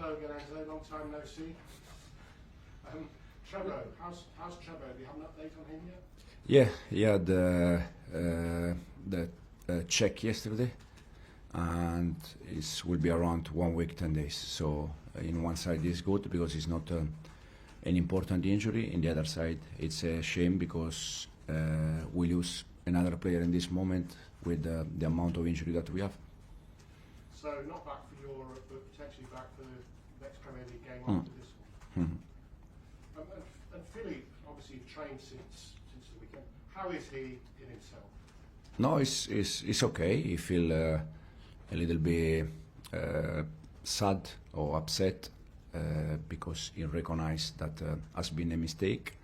Hello again, Enzon. Long time no see. Trevor, how's Trevor? Do you have an update on him yet? Yeah, he had the check yesterday, and it will be around 1 week, 10 days. So in one side it's good because it's not an important injury. In the other side, it's a shame because we lose another player in this moment with the amount of injury that we have. So not back for Europe, but potentially back for the next Premier League game after this one. And Philly, obviously, you've trained since the weekend. How is he in himself? No, it's okay. He feel a little bit sad or upset because he recognized that has been a mistake,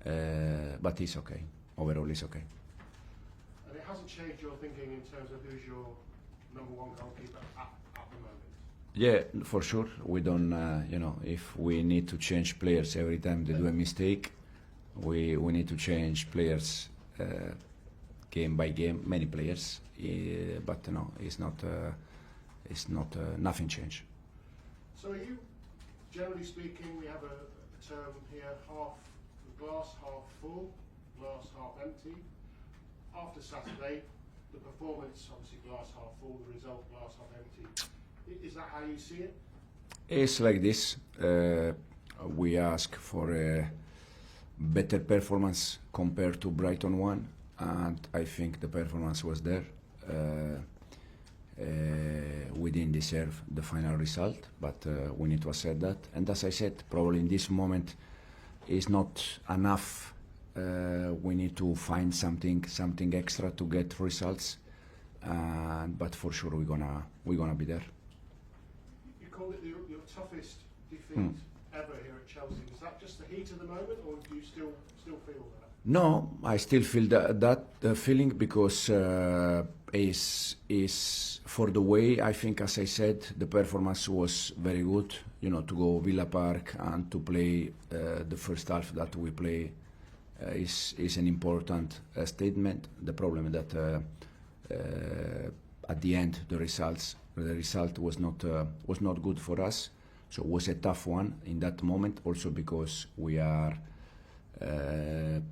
but it's okay. Overall, it's okay. And it hasn't changed your thinking in terms of who's your number one goalkeeper at the moment? Yeah, for sure. We don't, if we need to change players every time they do a mistake, we need to change players game by game, many players. But no, it's not nothing changed. So are you, generally speaking, we have a term here, glass half full, glass half empty. After Saturday, the performance, obviously glass half full, the result glass half empty. Is that how you see it? It's like this. We ask for a better performance compared to Brighton one, and I think the performance was there. We didn't deserve the final result, but we need to accept that. And as I said, probably in this moment is not enough. We need to find something extra to get results, but for sure we're gonna be there. You call it your toughest defeat ever here at Chelsea. Is that just the heat of the moment, or do you still feel that? No, I still feel that feeling because is for the way I think, as I said, the performance was very good. You know, to go Villa Park and to play the first half that we play is an important statement. The problem is that at the end the result was not good for us. So it was a tough one in that moment, also because we are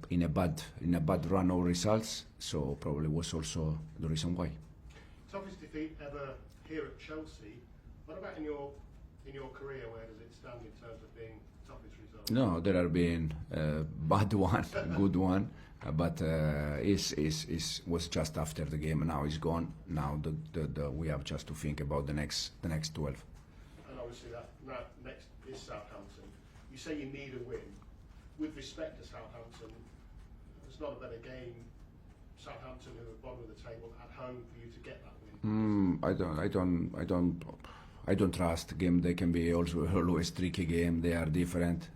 in a bad run of results. So probably was also the reason why. Toughest defeat ever here at Chelsea. What about in your career? Where does it stand in terms of being toughest result? No, there have been bad one, good one, but was just after the game. Now it's gone. Now we have just to think about the next 12. And obviously that next is Southampton. You say you need a win. With respect to Southampton, it's not a better game. Southampton, who are bottom of the table, at home for you to get that win. I don't trust game. They can be also always tricky game. They are different.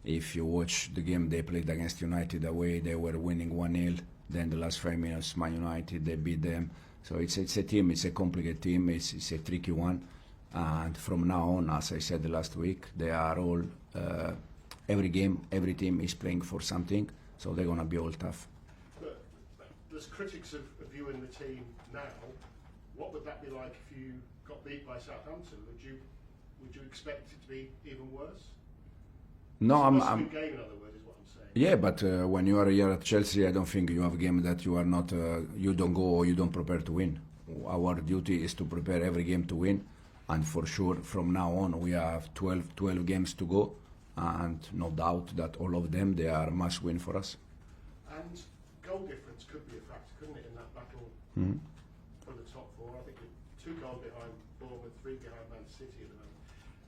If you watch the game they played against United away, they were winning 1-0. Then the last 5 minutes, Man United, they beat them. So it's a team. It's a complicated team. It's a tricky one. And from now on, as I said last week, they are all. Every game, every team is playing for something, so they're gonna be all tough. But there's critics of you in the team now. What would that be like if you got beat by Southampton? Would you expect it to be even worse? No, I'm game, in other words, is what I'm saying. Yeah, but when you are here at Chelsea, I don't think you have a game that you are not, you don't go or you don't prepare to win. Our duty is to prepare every game to win, and for sure, from now on, we have 12 games to go. And no doubt that all of them, they are must win for us. And goal difference could be a factor, couldn't it, in that battle for the top four? I think you're 2 goals behind Bournemouth, 3 behind Man City at the moment.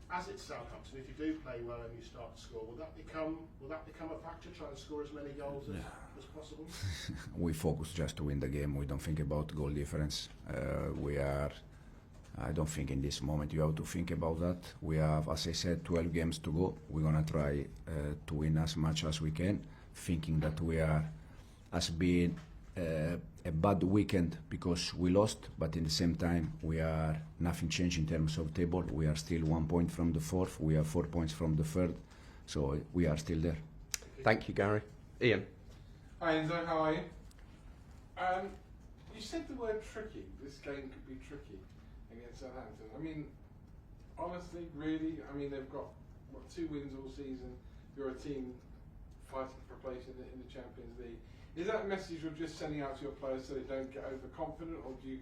As it's Southampton, if you do play well and you start to score, will that become a factor, trying to score as many goals as possible? We focus just to win the game. We don't think about goal difference. I don't think in this moment you have to think about that. We have, as I said, 12 games to go. We're gonna try to win as much as we can, thinking that has been a bad weekend because we lost, but in the same time nothing changed in terms of table. We are still 1 point from the 4th. We are 4 points from the 3rd, so we are still there. Thank you, Gary. Ian. Hi Enzo, how are you? You said the word tricky. This game could be tricky against Southampton. I mean, honestly, really, I mean, they've got, what, 2 wins all season. You're a team fighting for a place in the Champions League. Is that a message you're just sending out to your players so they don't get overconfident, or do you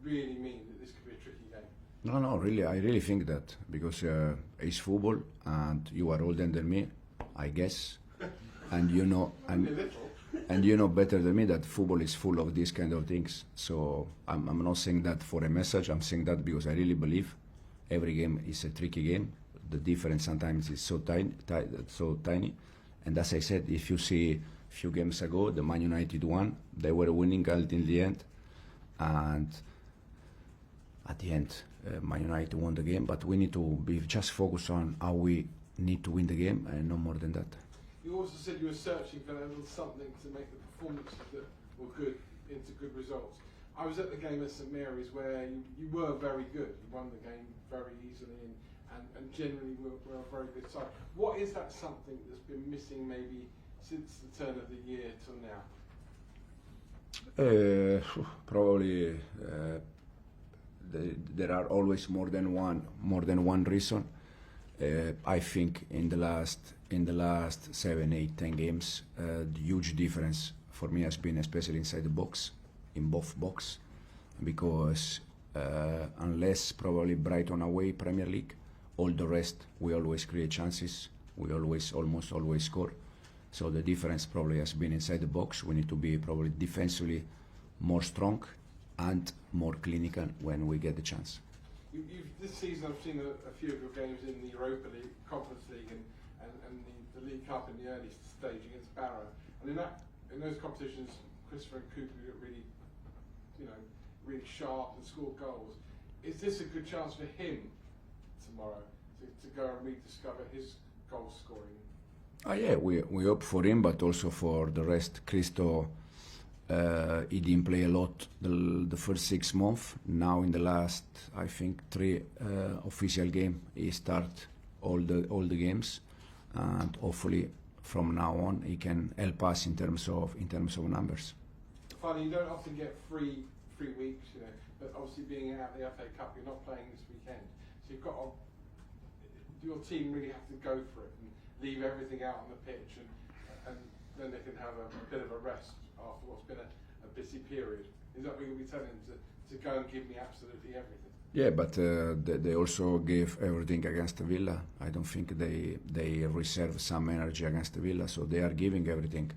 really mean that this could be a tricky game? No, really, I really think that, because it's football and you are older than me, I guess, and you know, and you know better than me that football is full of these kind of things. So I'm not saying that for a message. I'm saying that because I really believe every game is a tricky game. The difference sometimes is so tiny. And as I said, if you see a few games ago, the Man United won. They were winning until the end, and at the end, Man United won the game. But we need to be just focused on how we need to win the game, and no more than that. You also said you were searching for a little something to make the performances that were good into good results. I was at the game at St Mary's where you were very good. You won the game very easily and generally were a very good side. What is that something that's been missing maybe since the turn of the year till now? Probably there are always more than one reason. I think in the last 7, 8, 10 games, the huge difference for me has been especially inside the box, in both box, because unless probably Brighton away Premier League, all the rest we always create chances, we almost always score. So the difference probably has been inside the box. We need to be probably defensively more strong and more clinical when we get the chance. This season I've seen a few of your games in the Europa League, Conference League and the League Cup in the early stage against Barrow. And in those competitions, Christopher and Cooper get really sharp and score goals. Is this a good chance for him tomorrow to go and rediscover his goal scoring? Yeah, we hope for him, but also for the rest. Christo, he didn't play a lot the first 6 months. Now in the last, I think, 3 official games, he start all the games, and hopefully from now on he can help us in terms of numbers. Finally, you don't often get free weeks, but obviously being out the FA Cup, you're not playing this weekend, so you've got your team really have to go for it and leave everything out on the pitch, and then they can have a bit of a rest after what's been a busy period. Is that what you'll be telling them, to go and give me absolutely everything? Yeah, but they also gave everything against the Villa. I don't think they reserve some energy against the Villa, so they are giving everything.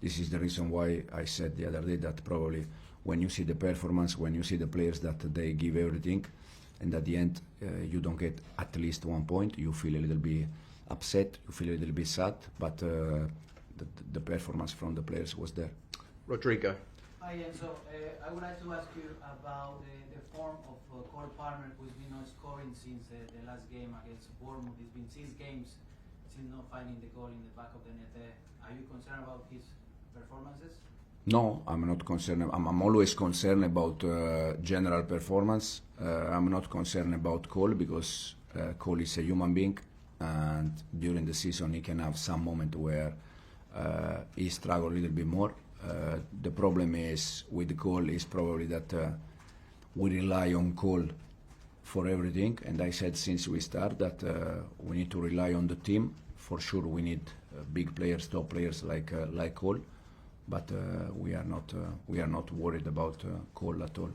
This is the reason why I said the other day that probably when you see the performance, when you see the players that they give everything, and at the end you don't get at least 1 point, you feel a little bit upset, you feel a little bit sad, but the performance from the players was there. Rodrigo. Hi Enzo, I would like to ask you about the form of Cole Palmer, who's been not scoring since the last game against Bournemouth. It's been 6 games, still not finding the goal in the back of the net. Are you concerned about his performances? No, I'm not concerned. I'm always concerned about general performance. I'm not concerned about Cole because Cole is a human being, and during the season he can have some moment where he struggles a little bit more. The problem is with Cole is probably that we rely on Cole for everything, and I said since we start that we need to rely on the team. For sure we need big players, top players like Cole, but we are not worried about Cole at all.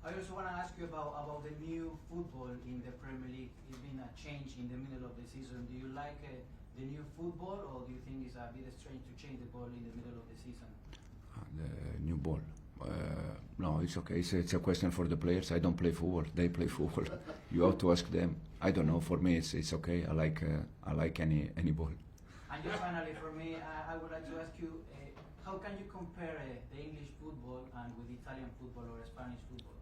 I also want to ask you about the new football in the Premier League. It's been a change in the middle of the season. Do you like the new football, or do you think it's a bit strange to change the ball in the middle of the season? The new ball. No, it's okay. It's a question for the players. I don't play football. They play football. You have to ask them. I don't know. For me, it's okay. I like any ball. And just finally, for me, I would like to ask you, how can you compare the English football and with Italian football or Spanish football?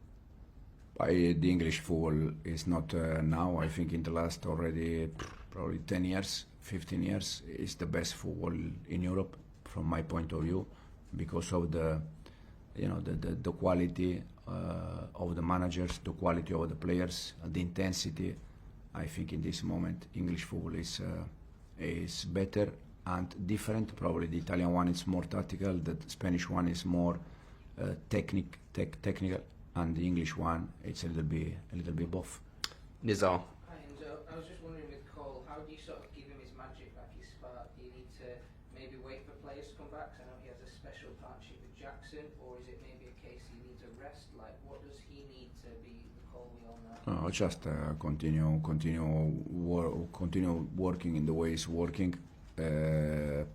The English football is not now. I think in the last already probably 10 years, 15 years, is the best football in Europe from my point of view, because of the quality of the managers, the quality of the players, the intensity. I think in this moment English football is better and different. Probably the Italian one is more tactical, the Spanish one is more technical, and the English one it's a little bit both. Nizar. Hi Enzo, I was just wondering with Cole, how do you sort of give him his magic, like his spark? Do you need to maybe wait for players to come back? 'Cause I know he has a special partnership with Jackson, or is it maybe a case he needs a rest? Like, what does he need to be the Cole we all know? No, just continue working in the way he's working. The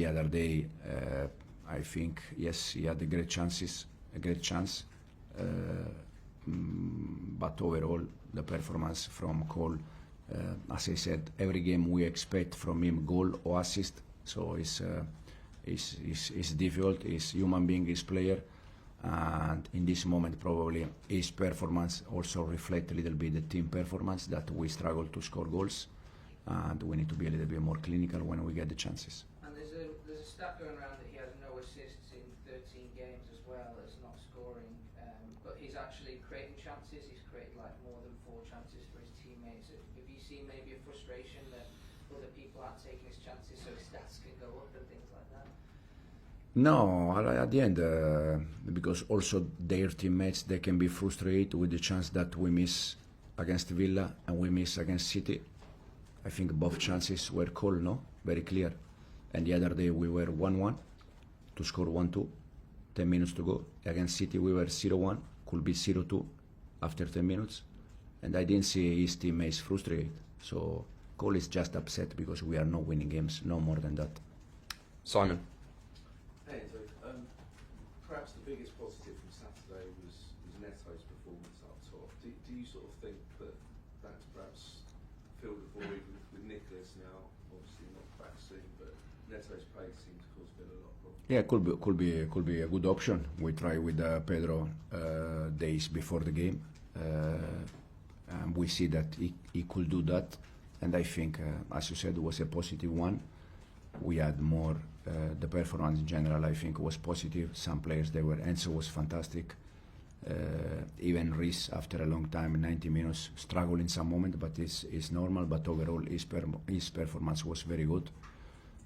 other day, I think yes, he had a great chance. But overall, the performance from Cole, as I said, every game we expect from him goal or assist. So it's difficult. He's human being, he's player, and in this moment probably his performance also reflect a little bit the team performance, that we struggle to score goals, and we need to be a little bit more clinical when we get the chances. And there's a stat going around that he has no assists in 13 games as well as not scoring, but he's actually creating chances. He's created like more than 4 chances for his teammates. Have you seen maybe a frustration that other people aren't taking his chances so his stats can go up and things like that? No, at the end, because also their teammates, they can be frustrated with the chance that we miss against Villa and we miss against City. I think both chances were called, no? Very clear. And the other day we were 1-1 to score 1-2, 10 minutes to go. Against City we were 0-1, could be 0-2 after 10 minutes. And I didn't see his teammates frustrated. So Cole is just upset because we are not winning games, no more than that. Simon. Hey, Enzon. Perhaps the biggest positive from Saturday was Neto's performance up top. Do you sort of think that that's perhaps filled a void with Nicholas now, obviously not back soon, but Neto's play seems to cause a bit of a lot of problems? Yeah, could be a good option. We try with Pedro days before the game, and we see that he could do that. And I think, as you said, it was a positive one. We had more. The performance in general, I think, was positive. Some players, Enzo was fantastic. Even Reece, after a long time, 90 minutes, struggled in some moment, but it's normal. But overall, his performance was very good.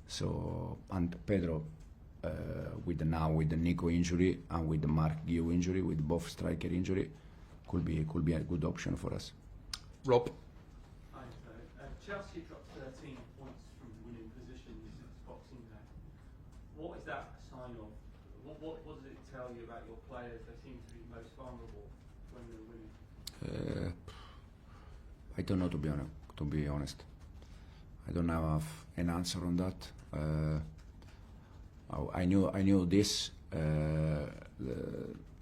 So, and Pedro, with the Nico injury and with the Mark Guiu injury, with both striker injury, could be a good option for us. Rob. Hi, Chelsea dropped 13 points from winning positions since Boxing Day. What is that a sign of? What does it tell you about your players? They seem to be most vulnerable when they're winning. I don't know, to be honest. I don't have an answer on that. I knew this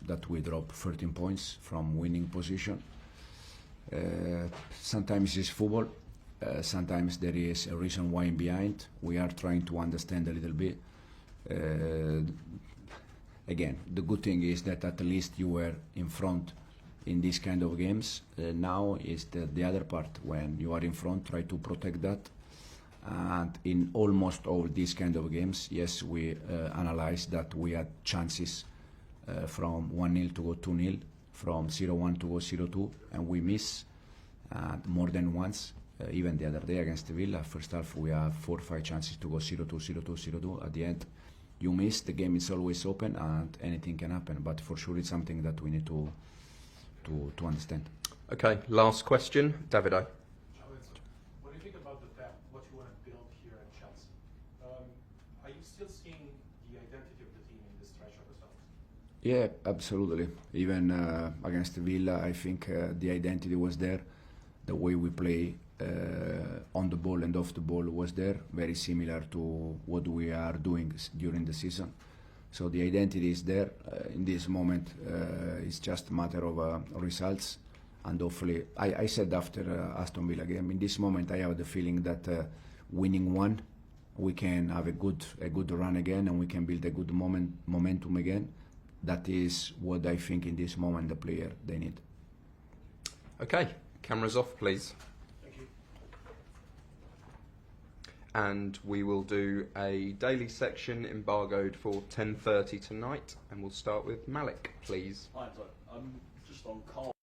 that we dropped 13 points from winning position. Sometimes it's football. Sometimes there is a reason why behind. We are trying to understand a little bit. Again, the good thing is that at least you were in front in these kind of games. Now is the other part. When you are in front, try to protect that. And in almost all these kind of games, yes, we analyzed that we had chances from 1-0 to go 2-0, from 0-1 to go 0-2, and we miss more than once. Even the other day against Villa, first half we have 4 or 5 chances to go 0-2, 0-2, 0-2. At the end, you miss. The game is always open, and anything can happen. But for sure, it's something that we need to understand. Okay, last question, Davido. When you think about what you want to build here at Chelsea, are you still seeing the identity of the team in this stretch of results? Yeah, absolutely. Even against Villa, I think the identity was there. The way we play on the ball and off the ball was there, very similar to what we are doing during the season. So the identity is there. In this moment, it's just a matter of results. And hopefully, I said after Aston Villa game, in this moment I have the feeling that winning one, we can have a good run again, and we can build a good momentum again. That is what I think in this moment the player they need. Okay, cameras off, please. Thank you. And we will do a daily section embargoed for 10:30 tonight, and we'll start with Malik, please. Hi, just on Cole.